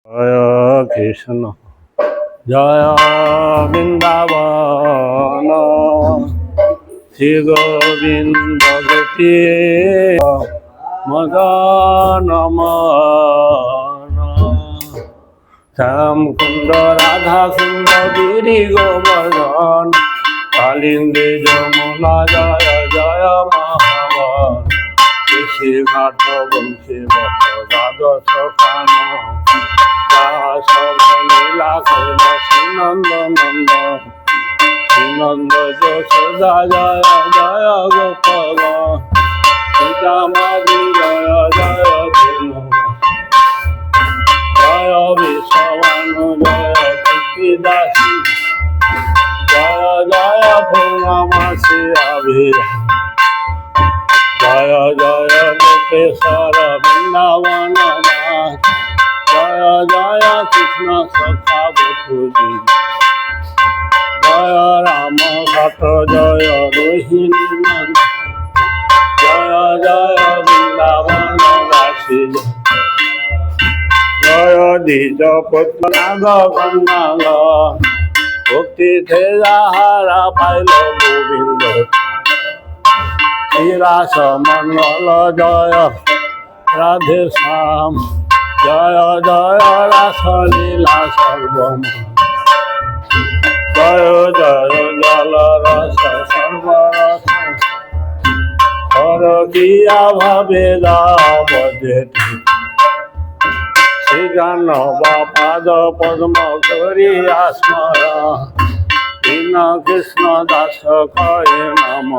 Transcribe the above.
জয় কৃষ্ণ জয় বৃন্দাবন শ্রী গোবিন্দ গোপী মদন শ্যাম কুন্দ রাধা কুন্দ গিরি গোবর্ধন কালিন্দী যমুনা জয় জয় মহাবন ঋষি ঘাট বংশী বট দ্বাদশ কান লীলা কৈলাস নন্দ নন্দ নন্দ যশোদা জয় জয় গোপগ সীতামাদি জয় জয় জয় বিশ্ববানু জয় কৃতিদাসী জয় জয় পূর্ণমাসী আবির জয় জয় গোপেশ্বর বৃন্দাবন জয় জয় কৃষ্ণ সখা বধূজি জয় রাম ঘাট জয় রোহিণী জয় জয় বৃন্দাবন বাসী জয় দ্বিজ পুত্র নাগ গঙ্গাঙ্গ ভক্তিতে যাহারা পাইল গোবিন্দ শ্রীরাস মঙ্গল জয় রাধে শ্যাম জয় জয় রাস লীলা সর্বম জয় জয় জল রস সর্বরস হর কিয়া ভাবে যাবদেতি শ্রীজান পাদ পদ্ম করিয়া স্মর দীন কৃষ্ণ দাস কয়ে নম